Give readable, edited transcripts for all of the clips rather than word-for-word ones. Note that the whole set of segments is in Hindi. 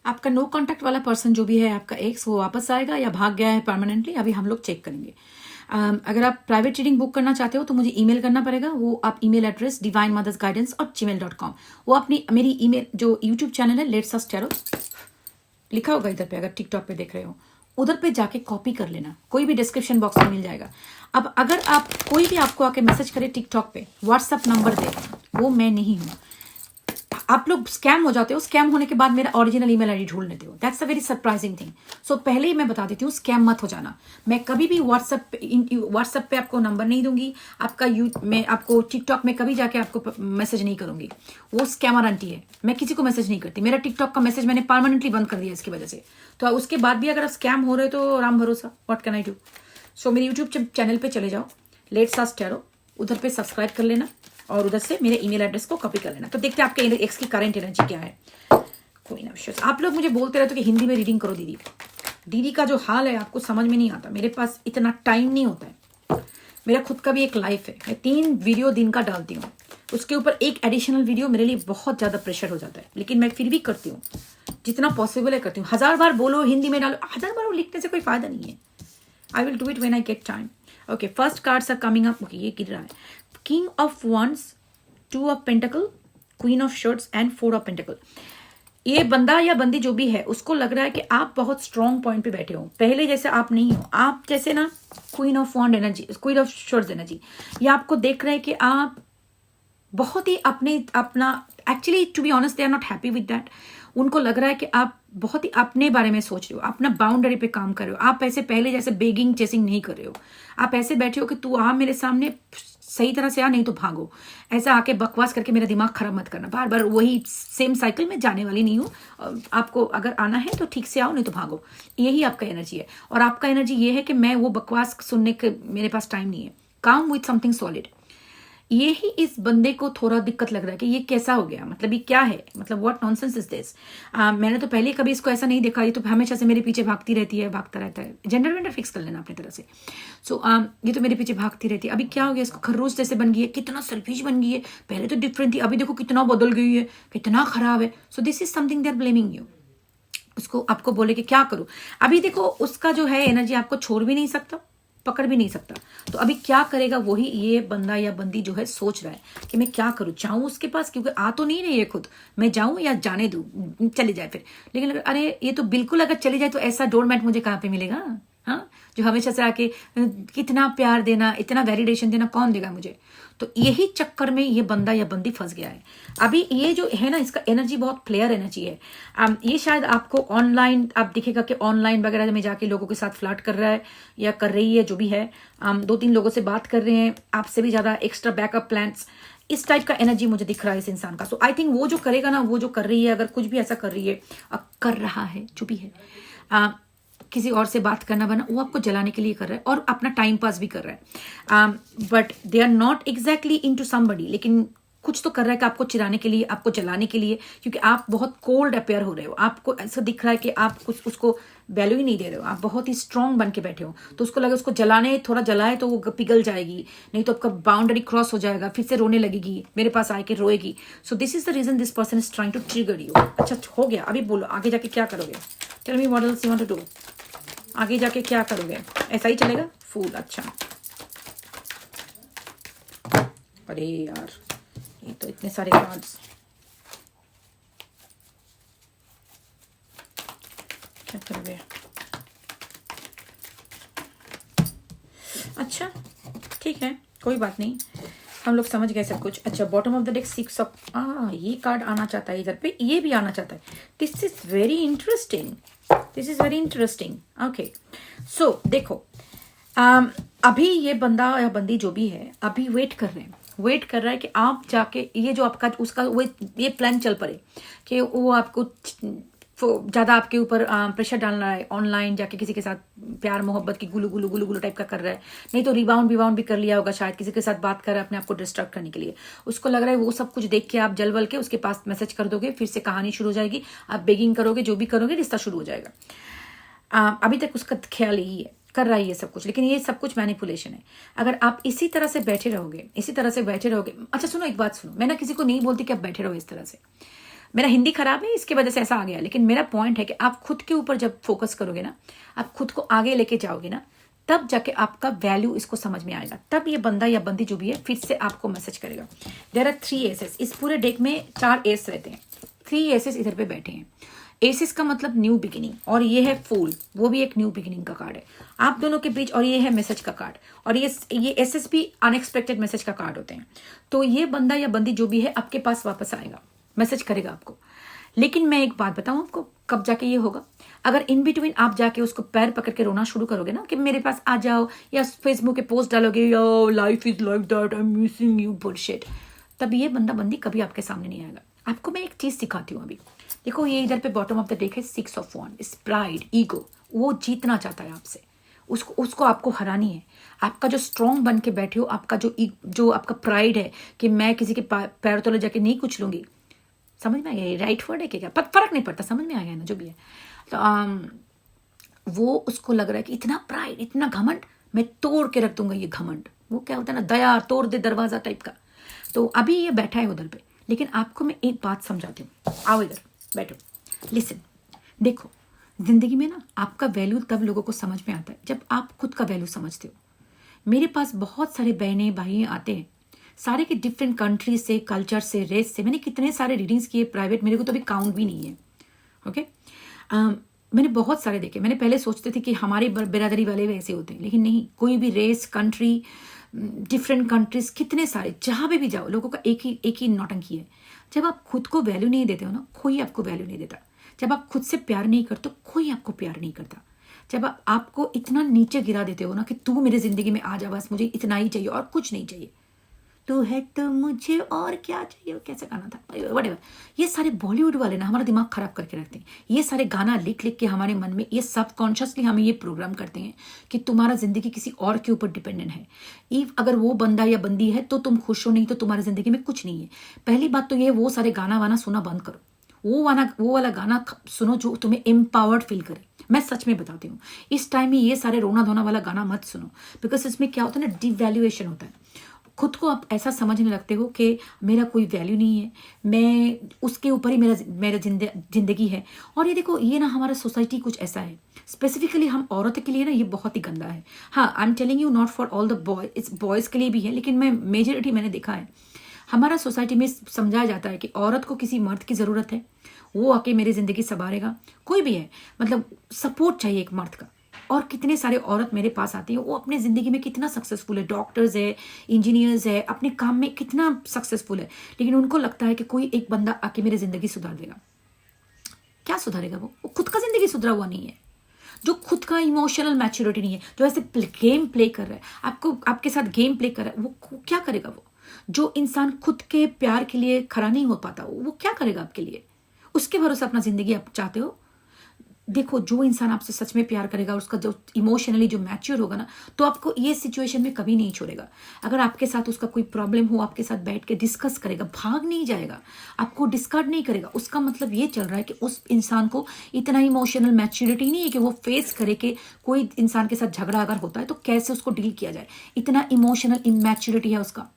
आपका नो कांटेक्ट वाला पर्सन जो भी है, आपका एक्स, वो वापस आएगा या भाग गया है परमानेंटली, अभी हम लोग चेक करेंगे। अगर आप प्राइवेट रीडिंग बुक करना चाहते हो तो मुझे ईमेल करना पड़ेगा। वो आप ईमेल एड्रेस divinemothersguidance@gmail.com, वो अपनी मेरी ईमेल जो यूट्यूब चैनल है लेट्स अस टैरो लिखा होगा इधर पे, अगर टिकटॉक पे देख रहे हो उधर पे जाके कॉपी कर लेना, कोई भी डिस्क्रिप्शन बॉक्स में मिल जाएगा। अब अगर आप कोई भी आपको आके मैसेज करे टिकटॉक पे व्हाट्सएप नंबर दे, वो मैं नहीं हूँ। आप लोग स्कैम हो जाते हो, स्कैम होने के बाद मेरा ओरिजिनल ईमेल आईडी ढूंढ लेते हो। That's a very surprising thing. So पहले ही मैं बता देती हूँ, स्कैम मत हो जाना। मैं कभी भी व्हाट्सएप पे आपको नंबर नहीं दूंगी, मैं आपको टिकटॉक में कभी जाके आपको मैसेज नहीं करूंगी। वो स्कैमर आंटी है, मैं किसी को मैसेज नहीं करती। मेरा टिकटॉक का मैसेज मैंने परमानेंटली बंद कर दिया इसकी वजह से। तो उसके बाद भी अगर आप स्कैम हो रहे हो तो राम भरोसा, व्हाट कैन आई डू। सो मेरे यूट्यूब चैनल पे चले जाओ, लेट्स अस टैरो, उधर पे सब्सक्राइब कर लेना और उधर से मेरे ईमेल एड्रेस को कॉपी कर लेना। तो देखते हैं आपके एक्स की करंट एनर्जी क्या है। कोई ना विश्वास, आप लोग मुझे बोलते रहते हो कि हिंदी में रीडिंग करो दीदी। दीदी का जो हाल है आपको समझ में नहीं आता, मेरे पास इतना टाइम नहीं होता है। मेरा खुद का भी एक लाइफ है, मैं 3 वीडियो दिन का डालती हूँ, उसके ऊपर एक एडिशनल वीडियो मेरे लिए बहुत ज़्यादा प्रेशर हो जाता है, लेकिन मैं फिर भी करती हूँ, जितना पॉसिबल है करती हूँ। 1000 बार बोलो हिंदी में डालो, 1000 बार लिखने से कोई फायदा नहीं है। I will do it when I get time. Okay, first cards are coming up. Okay, ये गिर रहा है, king of wands, 2 of pentacles, queen of swords and 4 of pentacles. ये बंदा या बंदी जो भी है उसको लग रहा है कि आप बहुत स्ट्रॉन्ग पॉइंट पे बैठे हो, पहले जैसे आप नहीं हो। आप जैसे ना queen of wands energy, queen of swords energy, ये आपको देख रहे हैं कि आप बहुत ही अपना actually to be honest they are not happy with that. उनको लग रहा है कि आप बहुत ही अपने बारे में सोच रहे हो, अपना बाउंड्री पे काम कर रहे हो। आप ऐसे पहले जैसे बेगिंग चेसिंग नहीं कर रहे हो। आप ऐसे बैठे हो कि तू आ मेरे सामने, सही तरह से आ, नहीं तो भागो। ऐसा आके बकवास करके मेरा दिमाग खराब मत करना, बार बार वही सेम साइकिल में जाने वाली नहीं हूँ। आपको अगर आना है तो ठीक से आओ, नहीं तो भागो। यही आपका एनर्जी है। और आपका एनर्जी ये है कि मैं वो बकवास सुनने के मेरे पास टाइम नहीं है। काम विथ समथिंग सॉलिड। ये ही इस बंदे को थोड़ा दिक्कत लग रहा है कि ये कैसा हो गया, मतलब ये क्या है, मतलब व्हाट नॉनसेंस इज दिस। मैंने तो पहले कभी इसको ऐसा नहीं देखा। ये तो हमेशा से मेरे पीछे भागती रहती है, भागता रहता है। जेंडर वेंडर फिक्स कर लेना अपनी तरह से। सो ये तो मेरे पीछे भागती रहती है। अभी क्या हो गया, इसको खरगोश जैसे बन गई है, कितना सेल्फिश बन गई है। पहले तो डिफरेंट थी, अभी देखो कितना बदल गई है, कितना खराब है। So this is something they are blaming you. उसको आपको बोले कि क्या करूं। अभी देखो उसका जो है एनर्जी आपको छोड़ भी नहीं सकता, पकड़ भी नहीं सकता। तो अभी क्या करेगा, वही ये बंदा या बंदी जो है सोच रहा है कि मैं क्या करूं, जाऊं उसके पास, क्योंकि आ तो नहीं रही है खुद, मैं जाऊं या जाने दूं, चले जाए फिर। लेकिन अगर अरे ये तो बिल्कुल अगर चले जाए तो ऐसा डोरमैट मुझे कहाँ पे मिलेगा। हाँ, जो हमेशा से आके कितना प्यार देना, इतना वैलिडेशन देना कौन देगा मुझे। तो यही चक्कर में ये बंदा या बंदी फंस गया है। अभी ये जो है ना, इसका एनर्जी बहुत प्लेयर एनर्जी है। ये शायद आपको ऑनलाइन आप दिखेगा कि ऑनलाइन वगैरह में जाके लोगों के साथ फ्लर्ट कर रहा है या कर रही है, जो भी है। 2-3 लोगों से बात कर रहे हैं, आपसे भी ज्यादा एक्स्ट्रा बैकअप प्लान्स, इस टाइप का एनर्जी मुझे दिख रहा है इस इंसान का। सो आई थिंक वो जो करेगा ना, वो जो कर रही है, अगर कुछ भी ऐसा कर रही है, कर रहा है, जो भी है, किसी और से बात करना बना, वो आपको जलाने के लिए कर रहा है और अपना टाइम पास भी कर रहा है। But they are not exactly into somebody, लेकिन कुछ तो कर रहा है कि आपको चिराने के लिए, आपको जलाने के लिए, क्योंकि आप बहुत कोल्ड अपेयर हो रहे हो। आपको ऐसा दिख रहा है कि आप कुछ उसको वैल्यू ही नहीं दे रहे हो, आप बहुत ही स्ट्रांग बन के बैठे हो। तो उसको लगे उसको जलाने, थोड़ा जलाए तो वो पिघल जाएगी, नहीं तो आपका बाउंड्री क्रॉस हो जाएगा, फिर से रोने लगेगी, मेरे पास आके रोएगी। So this is the reason this person is trying to trigger you. अच्छा हो गया, अभी बोलो आगे जाके क्या करोगे। Tell me what else you want to do. आगे जाके क्या करोगे, ऐसा ही चलेगा फूल। अच्छा, अरे यार ये तो इतने सारे कार्ड्स, क्या करोगे। अच्छा ठीक है, कोई बात नहीं, हम लोग समझ गए सब कुछ। अच्छा, bottom of the deck 6 of, ये कार्ड आना चाहता है इधर पे, ये भी आना चाहता है। This is very interesting, this is very interesting. Okay, so देखो, अभी ये बंदा या बंदी जो भी है अभी वेट कर रहे हैं, वेट कर रहा है कि आप जाके, ये जो आपका उसका वो ये प्लान चल पड़े कि वो आपको ज़्यादा आपके ऊपर प्रेशर डाल रहा है, ऑनलाइन जाके किसी के साथ प्यार मोहब्बत की गुलू गुलू गुलू गुलू टाइप का कर रहा है। नहीं तो रिबाउंड भी कर लिया होगा, शायद किसी के साथ बात कर रहा है अपने आप को डिस्ट्रैक्ट करने के लिए। उसको लग रहा है वो सब कुछ देख के आप जल बल के उसके पास मैसेज कर दोगे, फिर से कहानी शुरू हो जाएगी, आप बेगिंग करोगे, जो भी करोगे रिश्ता शुरू हो जाएगा। अभी तक उसका ख्याल यही है, कर रहा है ये सब कुछ, लेकिन ये सब कुछ मैनिपुलेशन है। अगर आप इसी तरह से बैठे रहोगे, इसी तरह से बैठे रहोगे। अच्छा सुनो, एक बात सुनो, मैं ना किसी को नहीं बोलती कि आप बैठे रहो इस तरह से। मेरा हिंदी खराब है, इसकी वजह से ऐसा आ गया, लेकिन मेरा पॉइंट है कि आप खुद के ऊपर जब फोकस करोगे ना, आप खुद को आगे लेके जाओगे ना, तब जाके आपका वैल्यू इसको समझ में आएगा, तब ये बंदा या बंदी जो भी है फिर से आपको मैसेज करेगा। देयर आर 3 एसेस, इस पूरे डेक में 4 एस रहते हैं, 3 एसेस इधर पे बैठे हैं। एसेस का मतलब न्यू बिगिनिंग, और ये है फूल, वो भी एक न्यू बिगिनिंग का कार्ड है आप दोनों के बीच, और ये है मैसेज का कार्ड, और ये एसेस भी अनएक्सपेक्टेड मैसेज का कार्ड होते हैं। तो ये बंदा या बंदी जो भी है आपके पास वापस आएगा, मैसेज करेगा आपको। लेकिन मैं एक बात बताऊं आपको, कब जाके ये होगा, अगर इन बिटवीन आप जाके उसको पैर पकड़ के रोना शुरू करोगे ना कि मेरे पास आ जाओ, या फेसबुक पे पोस्ट डालोगे, yo life is like that, I am missing you bullshit, तब ये बंदा बंदी कभी आपके सामने नहीं आएगा। आपको मैं एक चीज सिखाती हूँ अभी। देखो ये इधर पे बॉटम ऑफ द डेक है 6 ऑफ वॉन्ड, इस प्राइड, ईगो, वो जीतना चाहता है आपसे, उसको आपको हरानी है। आपका जो स्ट्रॉन्ग बन के बैठे हो, आपका जो आपका प्राइड है कि मैं किसी के पैर तले जाके नहीं कुछ लूंगी, समझ में आ गया, राइट वर्ड है क्या, फर्क नहीं पड़ता, समझ में आ गया ना जो भी है। तो वो उसको लग रहा है कि इतना प्राइड, इतना घमंड, मैं तोड़ के रख दूंगा ये घमंड, वो क्या होता है ना, दया तोड़ दे दरवाजा टाइप का। तो अभी ये बैठा है उधर पे, लेकिन आपको मैं एक बात समझाती हूँ, आओ इधर बैठो, लिसन। देखो जिंदगी में ना आपका वैल्यू तब लोगों को समझ में आता है जब आप खुद का वैल्यू समझते हो। मेरे पास बहुत सारे बहनें भाई आते हैं, सारे के डिफरेंट कंट्री से, कल्चर से, रेस से। मैंने कितने सारे रीडिंग्स किए प्राइवेट, मेरे को तो अभी काउंट भी नहीं है। ओके मैंने बहुत सारे देखे। मैंने पहले सोचते थे कि हमारे बिरादरी वाले वैसे होते हैं, लेकिन नहीं, कोई भी रेस, कंट्री, डिफरेंट कंट्रीज, कितने सारे, जहाँ पे भी जाओ लोगों का एक ही नौटंकी है। जब आप खुद को वैल्यू नहीं देते हो ना, कोई आपको वैल्यू नहीं देता। जब आप खुद से प्यार नहीं करते, कोई आपको प्यार नहीं करता। जब आप आपको इतना नीचे गिरा देते हो ना कि तू मेरी जिंदगी में आ जा, बस मुझे इतना ही चाहिए और कुछ नहीं चाहिए, तू है तो मुझे और क्या चाहिए, कैसे गाना था, व्हाटएवर। ये सारे बॉलीवुड वाले ना हमारा दिमाग खराब करके रखते हैं। ये सारे गाना लिख लिख के हमारे मन में, ये सबकॉन्शियसली हमें ये प्रोग्राम करते हैं कि तुम्हारा जिंदगी किसी और के ऊपर डिपेंडेंट है। इफ अगर वो बंदा या बंदी है तो तुम खुश हो, नहीं तो तुम्हारी जिंदगी में कुछ नहीं है। पहली बात तो ये, वो सारे गाना वाना सुना बंद करो। वो वाला गाना सुनो जो तुम्हें एम्पावर्ड फील करे। मैं सच में बताती हूँ, इस टाइम में ये सारे रोना धोना वाला गाना मत सुनो, बिकॉज इसमें क्या होता है ना, डिवैल्यूएशन होता है। खुद को आप ऐसा समझने लगते हो कि मेरा कोई वैल्यू नहीं है, मैं उसके ऊपर ही मेरा जिंदगी है। और ये देखो, ये ना हमारा सोसाइटी कुछ ऐसा है, स्पेसिफिकली हम औरतों के लिए ना ये बहुत ही गंदा है। हाँ, I am telling you not for all the boy, इस बॉयज़ के लिए भी है, लेकिन मैं मेजोरिटी मैंने देखा है हमारा सोसाइटी में समझाया जाता है कि औरत को किसी मर्द की ज़रूरत है, वो आके मेरी ज़िंदगी संवारेगा। कोई भी है, मतलब सपोर्ट चाहिए एक मर्द का। और कितने सारे औरत मेरे पास आती हैं, वो अपने ज़िंदगी में कितना सक्सेसफुल है, डॉक्टर्स है, इंजीनियर्स है, अपने काम में कितना सक्सेसफुल है, लेकिन उनको लगता है कि कोई एक बंदा आके मेरी ज़िंदगी सुधार देगा। क्या सुधारेगा वो खुद का ज़िंदगी सुधरा हुआ नहीं है, जो खुद का इमोशनल मैच्योरिटी नहीं है, जो ऐसे गेम प्ले कर रहा है, आपके साथ गेम प्ले कर रहा है, वो क्या करेगा? वो जो इंसान खुद के प्यार के लिए खड़ा नहीं हो पाता, वो क्या करेगा आपके लिए? उसके भरोसे अपना जिंदगी आप चाहते हो? देखो, जो इंसान आपसे सच में प्यार करेगा, उसका जो इमोशनली जो मैच्योर होगा ना, तो आपको ये सिचुएशन में कभी नहीं छोड़ेगा। अगर आपके साथ उसका कोई प्रॉब्लम हो, आपके साथ बैठ के डिस्कस करेगा, भाग नहीं जाएगा, आपको डिस्कार्ड नहीं करेगा। उसका मतलब ये चल रहा है कि उस इंसान को इतना इमोशनल मैच्योरिटी नहीं है कि वो फेस करे कि कोई इंसान के साथ झगड़ा अगर होता है तो कैसे उसको डील किया जाए। इतना इमोशनल इमैच्योरिटी है उसका।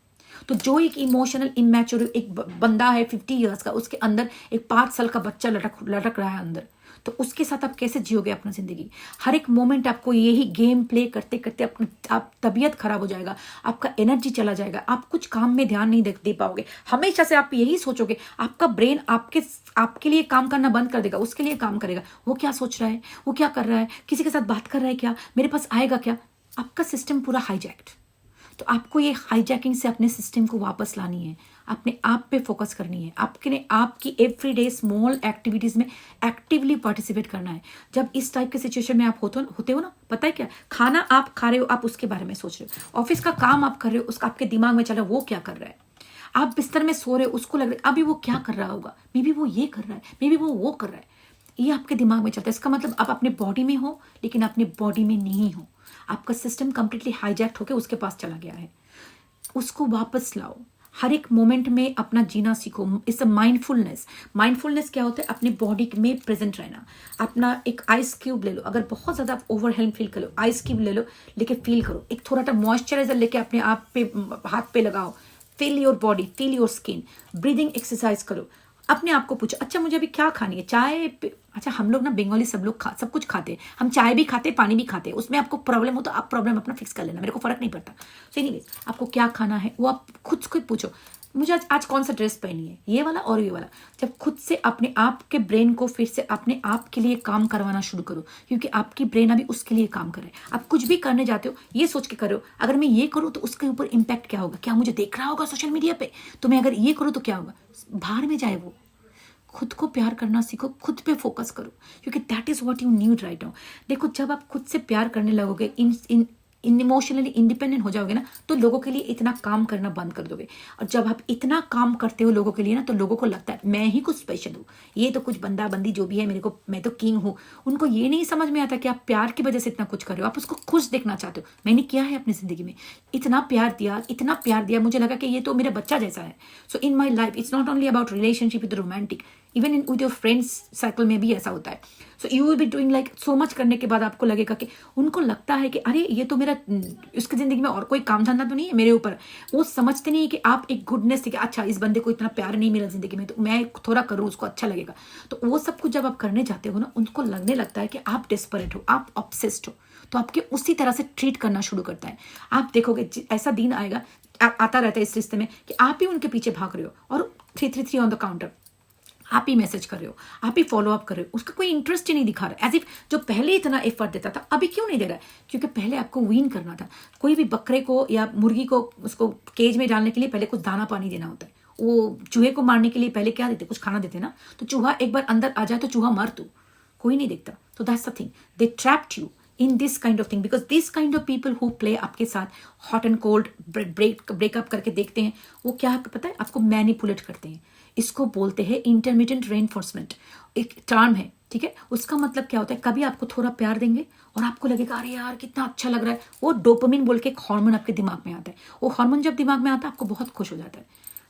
तो जो एक इमोशनल इमैच्योर एक बंदा है 50 ईयर्स का, उसके अंदर एक 5 साल का बच्चा लटक रहा है अंदर, तो उसके साथ आप कैसे जियोगे अपना जिंदगी? हर एक मोमेंट आपको यही गेम प्ले करते करते आप तबीयत खराब हो जाएगा, आपका एनर्जी चला जाएगा, आप कुछ काम में ध्यान नहीं दे पाओगे। हमेशा से आप यही सोचोगे, आपका ब्रेन आपके लिए काम करना बंद कर देगा, उसके लिए काम करेगा। वो क्या सोच रहा है, वो क्या कर रहा है, किसी के साथ बात कर रहा है क्या, मेरे पास आएगा क्या? आपका सिस्टम पूरा हाईजैक्ड। तो आपको ये हाईजैकिंग से अपने सिस्टम को वापस लानी है, अपने आप पे फोकस करनी है, आपकी एवरीडे स्मॉल एक्टिविटीज में एक्टिवली पार्टिसिपेट करना है। जब इस टाइप के सिचुएशन में आप होते हो ना, पता है क्या, खाना आप खा रहे हो, आप उसके बारे में सोच रहे हो, ऑफिस का काम आप कर रहे हो, उसका आपके दिमाग में चल रहा है वो क्या कर रहा है, आप बिस्तर में सो रहे हो, उसको लग रहा है अभी वो क्या कर रहा होगा, मे बी वो ये कर रहा है, मे बी वो कर रहा है, ये आपके दिमाग में चलता है। इसका मतलब आप अपने बॉडी में हो, लेकिन अपने बॉडी में नहीं हो। आपका सिस्टम कंप्लीटली हाईजैक्ट होकर उसके पास चला गया है। उसको वापस लाओ। हर एक मोमेंट में अपना जीना सीखो। इट्स अ माइंडफुलनेस क्या होता है? अपने बॉडी में प्रेजेंट रहना। अपना एक आइस क्यूब ले लो, अगर बहुत ज़्यादा आप ओवरहेल्म फील करो, आइस क्यूब ले लो, लेके फील करो। एक थोड़ा सा मॉइस्चराइजर लेके अपने आप पे हाथ पे लगाओ। Feel your body, feel your skin. Breathing exercise करो। अपने आप को पूछो, अच्छा मुझे अभी क्या खानी है, चाय अच्छा हम लोग ना बंगाली सब लोग सब कुछ खाते हैं, हम चाय भी खाते पानी भी खाते हैं, उसमें आपको प्रॉब्लम हो तो आप प्रॉब्लम अपना फिक्स कर लेना, मेरे को फर्क नहीं पड़ता। सो एनीवेज आपको क्या खाना है वो आप खुद पूछो, मुझे आज कौन सा ड्रेस पहनी है, ये वाला और ये वाला। जब खुद से अपने आप के ब्रेन को फिर से अपने आप के लिए काम करवाना शुरू करो, क्योंकि आपकी ब्रेन अभी उसके लिए काम कर रहा है। आप कुछ भी करने जाते हो ये सोच के करो, अगर मैं ये करूँ तो उसके ऊपर इम्पैक्ट क्या होगा, क्या मुझे देख रहा होगा सोशल मीडिया पे, तो मैं अगर ये करूँ तो क्या होगा, बाहर में जाए वो। खुद को प्यार करना सीखो, खुद पे फोकस करो, क्योंकि that is what you need right now. देखो जब आप खुद से प्यार करने लगोगे, इन इमोशनली इंडिपेंडेंट हो जाओगे ना, तो लोगों के लिए इतना काम करना बंद कर दोगे। और जब आप इतना काम करते हो लोगों के लिए ना, तो लोगों को लगता है मैं ही कुछ स्पेशल हूँ, ये तो कुछ बंदा बंदी जो भी है, मेरे को मैं तो किंग हूँ। उनको ये नहीं समझ में आता कि आप प्यार की वजह से इतना कुछ कर रहे हो, आप उसको खुश देखना चाहते हो। मैंने किया है अपनी जिंदगी में, इतना प्यार दिया, मुझे लगा कि ये तो मेरा बच्चा जैसा है। So in my life it's not only about relationship with romantic, even in with your friends circle में भी ऐसा होता है। So you will be doing like so much करने के बाद आपको लगेगा कि उनको लगता है कि अरे ये तो मेरा, उसकी जिंदगी में और कोई काम धंधा तो नहीं है मेरे ऊपर। वो समझते नहीं है कि आप एक गुडनेस थी कि अच्छा इस बंदे को इतना प्यार नहीं मिला जिंदगी में, तो मैं थोड़ा करूँ उसको अच्छा लगेगा। तो वो सब कुछ जब आप करने जाते हो ना, उनको लगने लगता है कि आप डेस्परेट हो, आप ऑब्सेस्ड हो, तो आपके उसी तरह से ट्रीट करना शुरू करता है। आप देखोगे ऐसा दिन आएगा, आता रहता है इस रिश्ते में कि आप ही उनके पीछे भाग रहे हो और 333 ऑन द काउंटर, आप ही मैसेज कर रहे हो, आप ही फॉलो अप कर रहे हो, उसका कोई इंटरेस्ट ही नहीं दिखा रहा है। एज इफ जो पहले इतना एफर्ट देता था अभी क्यों नहीं दे रहा है, क्योंकि पहले आपको वीन करना था। कोई भी बकरे को या मुर्गी को उसको केज में डालने के लिए पहले कुछ दाना पानी देना होता है। वो चूहे को मारने के लिए पहले क्या देते, कुछ खाना देते ना। तो चूहा एक बार अंदर आ जाए तो चूहा मर, तो कोई नहीं देखता। तो that's the thing, they trapped you in this kind of thing, because this kind of people who play आपके साथ हॉट एंड कोल्ड ब्रेकअप करके देखते हैं, वो क्या पता है आपको मैनिपुलेट करते हैं। इसको बोलते हैं इंटरमिटेंट रेनफोर्समेंट, एक टर्म है, ठीक है। उसका मतलब क्या होता है, कभी आपको थोड़ा प्यार देंगे और आपको लगेगा अरे यार कितना अच्छा लग रहा है, वो डोपामिन बोल के एक हार्मोन आपके दिमाग में आता है। वो हार्मोन जब दिमाग में आता है आपको बहुत खुश हो जाता है,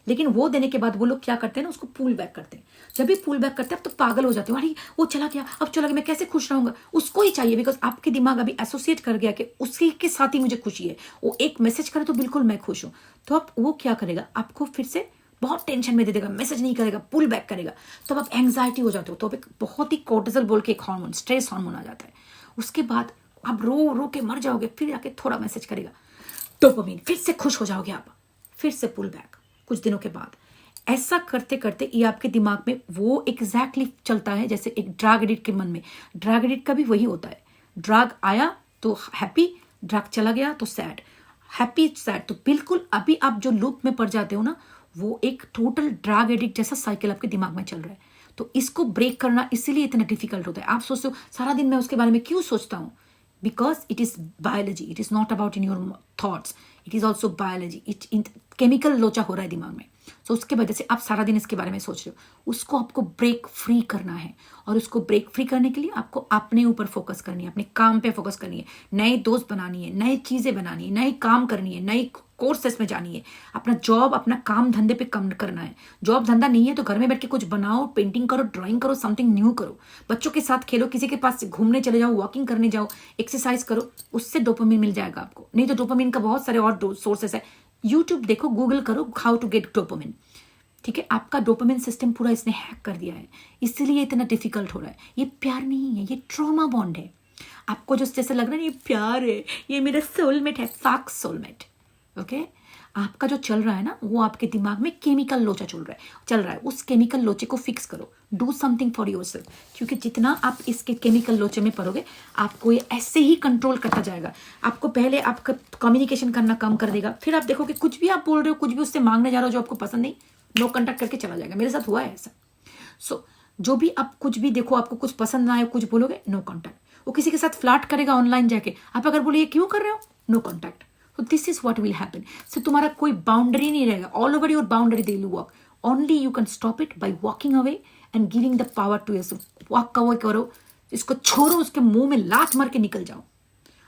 लेकिन वो देने के बाद वो लोग क्या करते हैं ना, उसको पुल बैक करते हैं। जब भी पुल बैक करते हैं आप तो पागल हो जाते हो, अरे वो चला गया, अब चला गया, मैं कैसे खुश रहूंगा, उसको ही चाहिए, बिकॉज आपके दिमाग अभी एसोसिएट कर गया कि उसी के साथ ही मुझे खुशी है। वो एक मैसेज करे तो बिल्कुल मैं खुश हूँ, तो अब वो क्या करेगा, आपको फिर से बहुत टेंशन में दे देगा, मैसेज नहीं करेगा, पुल बैक करेगा, तो अब एंग्जाइटी हो जाते हो। तो अब एक बहुत ही कोर्टिसोल बोल के एक हार्मोन, स्ट्रेस हार्मोन आ जाता है। उसके बाद आप रो रो के मर जाओगे, फिर आके थोड़ा मैसेज करेगा, डोपामिन, फिर से खुश हो जाओगे आप, फिर से पुल बैक कुछ दिनों के बाद। ऐसा करते करते ये आपके दिमाग में वो एग्जैक्टली चलता है जैसे एक ड्रग एडिक्ट के मन में। ड्रग एडिक्ट का भी वही होता है, ड्रग आया तो हैप्पी, ड्रग चला गया तो सैड, हैप्पी सैड। तो बिल्कुल अभी आप जो लूप में पड़ जाते हो ना, वो एक टोटल ड्रग एडिक्ट जैसा साइकिल आपके दिमाग में चल रहा है। तो इसको ब्रेक करना इसीलिए इतना डिफिकल्ट होता है। आप सोचते हो सारा दिन मैं उसके बारे में क्यों सोचता हूँ, because it is biology, it is not about in your thoughts, it is also biology, it chemical लोचा हो रहा है दिमाग में। तो उसके वजह से आप सारा दिन इसके बारे में सोच रहे हो। उसको आपको ब्रेक फ्री करना है, और उसको ब्रेक फ्री करने के लिए आपको अपने ऊपर फोकस करनी है, अपने काम पे फोकस करनी है, नए दोस्त बनानी है, नई चीजें बनानी है, नए काम करनी है, नई कोर्सेस में जानी है, अपना जॉब अपना काम धंधे पे कम करना है। जॉब धंधा नहीं है तो घर में बैठ के कुछ बनाओ, पेंटिंग करो, ड्राइंग करो, समथिंग न्यू करो, बच्चों के साथ खेलो, किसी के पास घूमने चले जाओ, वॉकिंग करने जाओ, एक्सरसाइज करो, उससे डोपामिन मिल जाएगा आपको। नहीं तो डोपामिन का बहुत सारे और सोर्सेस है, यूट्यूब देखो, गूगल करो, हाउ टू गेट डोपामिन, ठीक है। आपका डोपामिन सिस्टम पूरा इसने हैक कर दिया है, इसीलिए इतना डिफिकल्ट हो रहा है। ये प्यार नहीं है, ये ट्रॉमा बॉन्ड है। आपको जो जैसे लग रहा है ये प्यार है, ये मेरा सोलमेट है, फैक्ट सोलमेट, ओके। आपका जो चल रहा है ना, वो आपके दिमाग में केमिकल लोचा चल रहा है। उस केमिकल लोचे को फिक्स करो, डू समथिंग फॉर योरसेल्फ, क्योंकि जितना आप इसके केमिकल लोचे में पड़ोगे, आपको ये ऐसे ही कंट्रोल करता जाएगा। आपको पहले आपका कम्युनिकेशन करना कम कर देगा, फिर आप देखोगे कुछ भी आप बोल रहे हो, कुछ भी उससे मांगने जा रहे हो जो आपको पसंद नहीं, नो कॉन्टैक्ट करके चला जाएगा। मेरे साथ हुआ है ऐसा। सो जो भी आप कुछ भी देखो, आपको कुछ पसंद ना आए, कुछ बोलोगे, नो कॉन्टैक्ट। वो किसी के साथ फ्लर्ट करेगा ऑनलाइन जाके, आप अगर बोले ये क्यों कर रहे हो, no contact. So this is what will happen. So तुम्हारा कोई बाउंड्री नहीं रहेगा, all over your boundary they will walk. Only you can stop it by walking away and giving the power to yourself. Walk away करो, इसको छोड़ो, उसके मुंह में लात मार के निकल जाओ।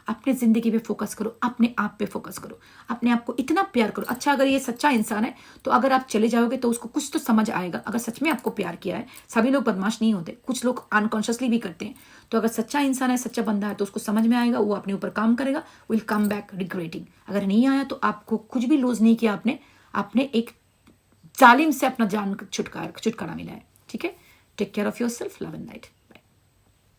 अपने जिंदगी पे फोकस करो, अपने आप पे फोकस करो, अपने आप को इतना प्यार करो। अच्छा अगर ये सच्चा इंसान है तो अगर आप चले जाओगे तो उसको कुछ तो समझ आएगा, अगर सच में आपको प्यार किया है। सभी लोग बदमाश नहीं होते, कुछ लोग अनकॉन्शियसली भी करते हैं। तो अगर सच्चा इंसान है, सच्चा बंदा है, तो उसको समझ में आएगा, वो अपने ऊपर काम करेगा, विल कम बैक रिग्रेटिंग। अगर नहीं आया तो आपको कुछ भी लूज नहीं किया, आपने एक जालिम से अपना जान छुटकारा मिला है। ठीक है, take care of yourself, love and light.